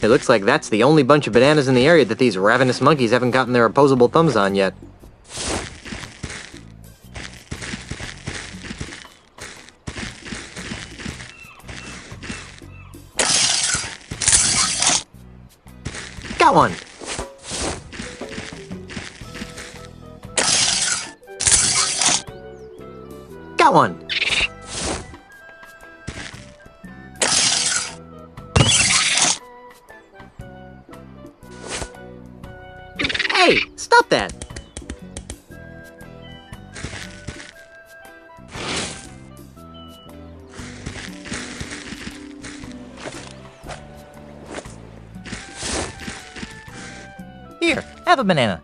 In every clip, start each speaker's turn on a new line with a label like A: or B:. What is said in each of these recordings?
A: It looks like that's the only bunch of bananas in the area that these ravenous monkeys haven't gotten their opposable thumbs on yet. Got one! Got one! Hey, stop that! Here, have a banana.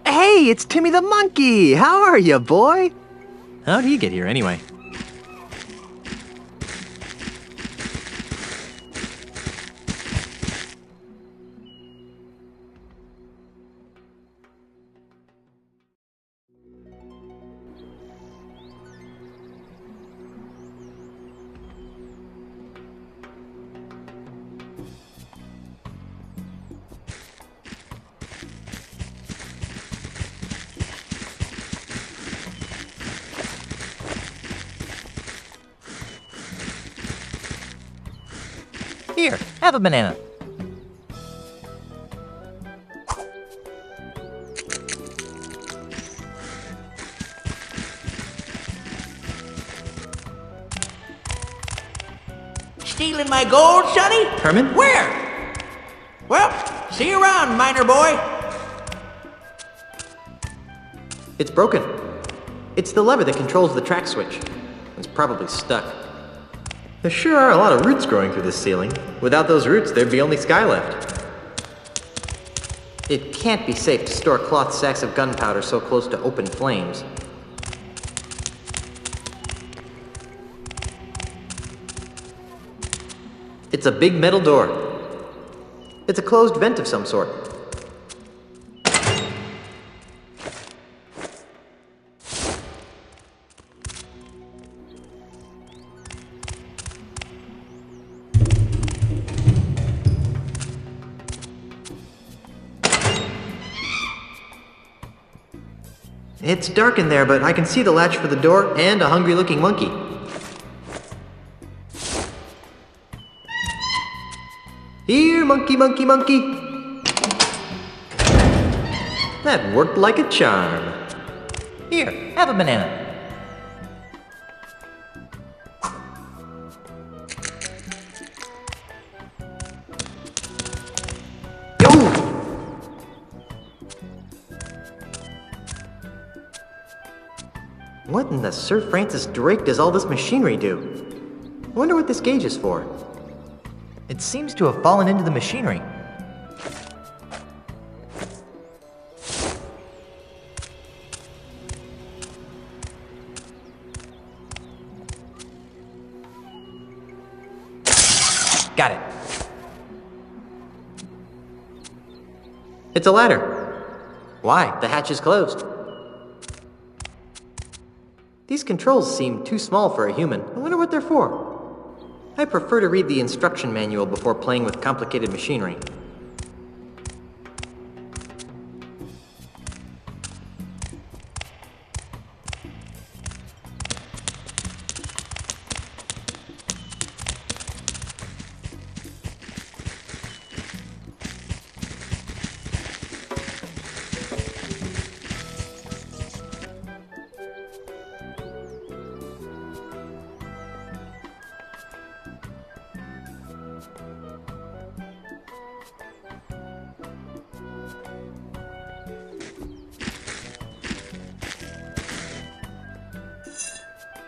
A: Hey, it's Timmy the monkey! How are you, boy? How'd he get here anyway? Here, have a banana.
B: Stealing my gold, Sonny?
A: Herman?
B: Where? Well, see you around, miner boy.
A: It's broken. It's the lever that controls the track switch. It's probably stuck. There sure are a lot of roots growing through this ceiling. Without those roots, there'd be only sky left. It can't be safe to store cloth sacks of gunpowder so close to open flames. It's a big metal door. It's a closed vent of some sort. It's dark in there, but I can see the latch for the door and a hungry-looking monkey. Here, monkey, monkey, monkey! That worked like a charm. Here, have a banana. Yo! What in the Sir Francis Drake does all this machinery do? I wonder what this gauge is for. It seems to have fallen into the machinery. Got it. It's a ladder. Why? The hatch is closed. These controls seem too small for a human. I wonder what they're for. I prefer to read the instruction manual before playing with complicated machinery.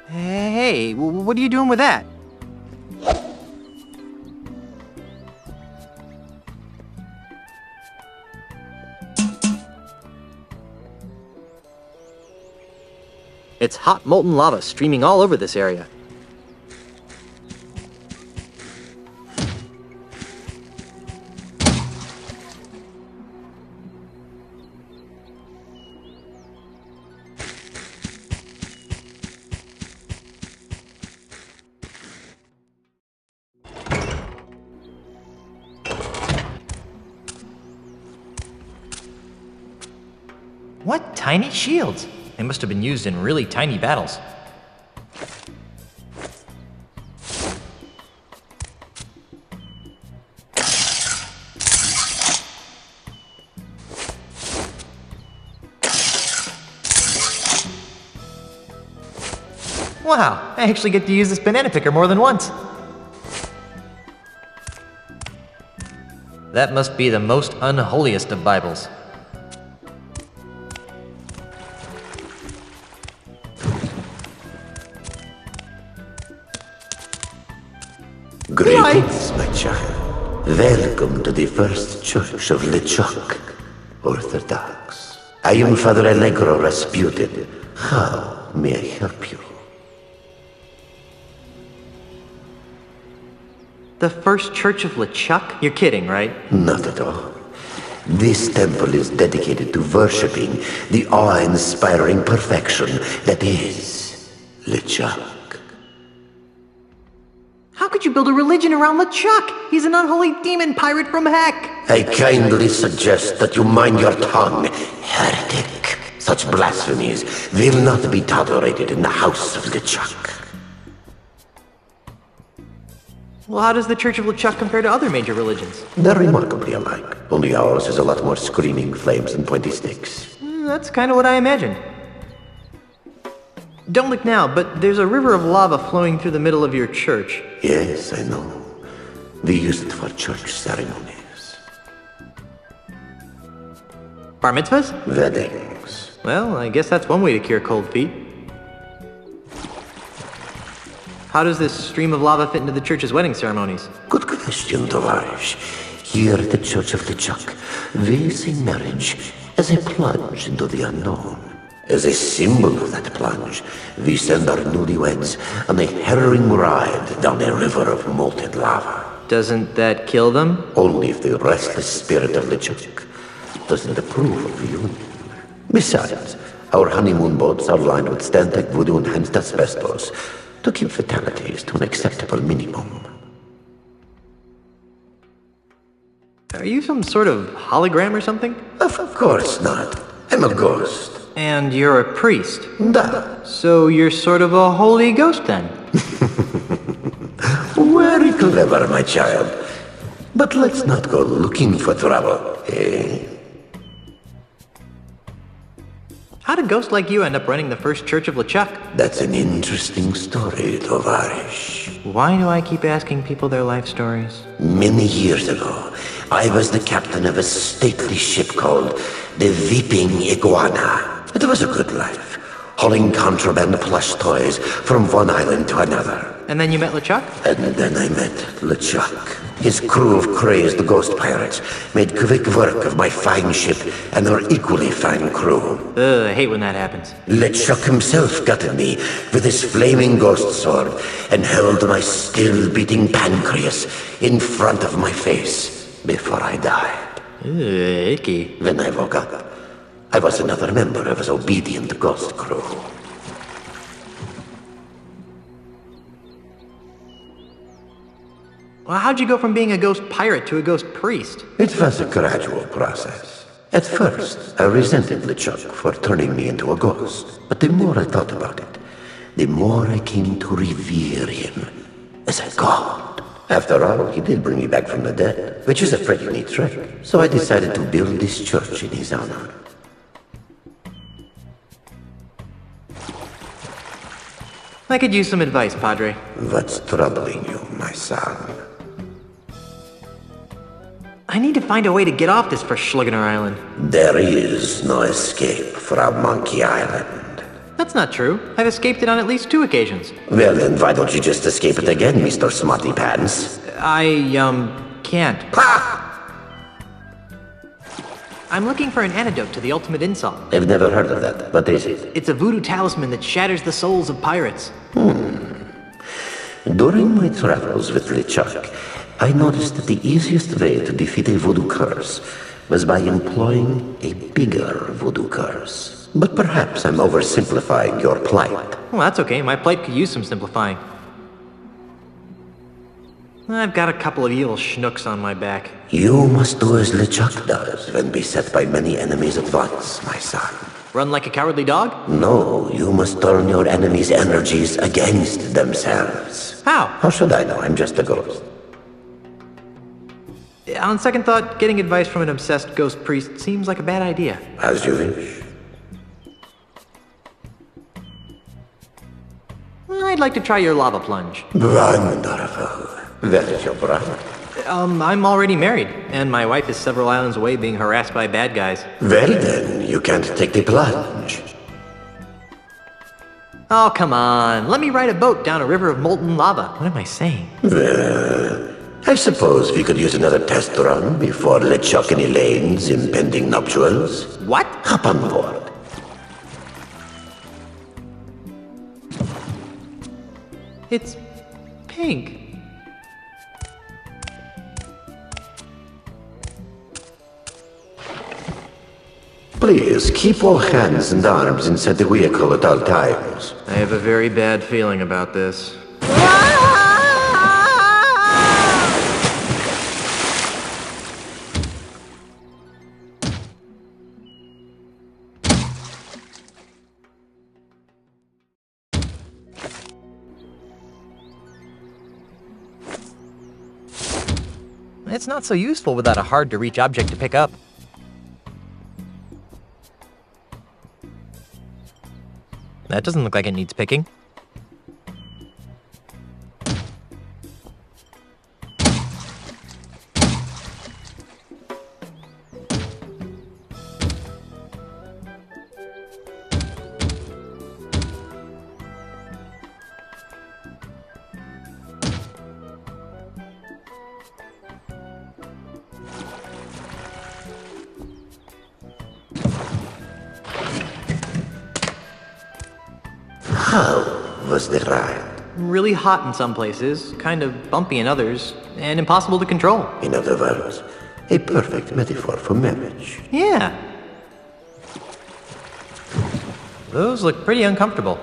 A: Hey, what are you doing with that? It's hot molten lava streaming all over this area. What tiny shields? They must have been used in really tiny battles. Wow, I actually get to use this banana picker more than once. That must be the most unholiest of Bibles.
C: Greetings, my child. Welcome to the First Church of LeChuck, Orthodox. I am Father Allegro Rasputin. How may I help you?
A: The First Church of LeChuck? You're kidding, right?
C: Not at all. This temple is dedicated to worshipping the awe-inspiring perfection that is LeChuck.
A: How could you build a religion around LeChuck? He's an unholy demon pirate from heck!
C: I kindly suggest that you mind your tongue, heretic. Such blasphemies will not be tolerated in the house of LeChuck.
A: Well, how does the Church of LeChuck compare to other major religions?
C: They're remarkably alike. Only ours is a lot more screaming flames and pointy sticks.
A: That's kind of what I imagined. Don't look now, but there's a river of lava flowing through the middle of your church.
C: Yes, I know. We use it for church ceremonies.
A: Bar mitzvahs?
C: Weddings.
A: Well, I guess that's one way to cure cold feet. How does this stream of lava fit into the church's wedding ceremonies?
C: Good question, Tovash. Here at the Church of LeChuck, we see marriage as a plunge into the unknown. As a symbol of that plunge, we send our newlyweds on a harrowing ride down a river of molten lava.
A: Doesn't that kill them?
C: Only if the restless spirit of LeChuck doesn't approve of the union. Besides, our honeymoon boats are lined with Stantec voodoo enhanced asbestos to keep fatalities to an acceptable minimum.
A: Are you some sort of hologram or something?
C: Of course not. I'm a ghost.
A: And you're a priest.
C: Da.
A: So you're sort of a holy ghost then?
C: Very clever, my child. But let's not go looking for trouble, eh?
A: How did ghosts like you end up running the First Church of LeChuck?
C: That's an interesting story, Tovarish.
A: Why do I keep asking people their life stories?
C: Many years ago, I was the captain of a stately ship called the Weeping Iguana. It was a good life, hauling contraband plush toys from one island to another.
A: And then you met LeChuck?
C: And then I met LeChuck. His crew of crazed ghost pirates made quick work of my fine ship and our equally fine crew.
A: I hate when that happens.
C: LeChuck himself gutted me with his flaming ghost sword and held my still-beating pancreas in front of my face before I died.
A: Icky.
C: When I woke up, I was another member of his obedient ghost crew.
A: Well, how'd you go from being a ghost pirate to a ghost priest?
C: It was a gradual process. At first, I resented LeChuck for turning me into a ghost. But the more I thought about it, the more I came to revere him as a god. After all, he did bring me back from the dead, which is a pretty neat trick. So I decided to build this church in his honor.
A: I could use some advice, Padre.
C: What's troubling you, my son?
A: I need to find a way to get off this Verschluggener Island.
C: There is no escape from Monkey Island.
A: That's not true. I've escaped it on at least 2 occasions.
C: Well, then why don't you just escape it again, Mr. Smarty Pants?
A: Can't.
C: Ha!
A: I'm looking for an antidote to the ultimate insult.
C: I've never heard of that. What is it?
A: It's a voodoo talisman that shatters the souls of pirates.
C: During my travels with LeChuck, I noticed that the easiest way to defeat a voodoo curse was by employing a bigger voodoo curse. But perhaps I'm oversimplifying your plight.
A: Well, that's okay. My plight could use some simplifying. I've got a couple of evil schnooks on my back.
C: You must do as LeChuck does when beset by many enemies at once, my son.
A: Run like a cowardly dog?
C: No, you must turn your enemy's energies against themselves.
A: How?
C: How should I know? I'm just a ghost.
A: On second thought, getting advice from an obsessed ghost priest seems like a bad idea.
C: As you wish.
A: I'd like to try your lava plunge.
C: Wonderful. Where is your brother?
A: I'm already married, and my wife is several islands away being harassed by bad guys.
C: Well then, you can't take the plunge.
A: Oh, come on. Let me ride a boat down a river of molten lava. What am I saying?
C: Well, I suppose we could use another test run before LeChuck and Elaine's impending nuptials.
A: What?
C: Hop on board.
A: It's pink.
C: Please, keep all hands and arms inside the vehicle at all times.
A: I have a very bad feeling about this. It's not so useful without a hard-to-reach object to pick up. That doesn't look like it needs picking.
C: How was the ride?
A: Really hot in some places, kind of bumpy in others, and impossible to control.
C: In other words, a perfect metaphor for marriage.
A: Yeah. Those look pretty uncomfortable.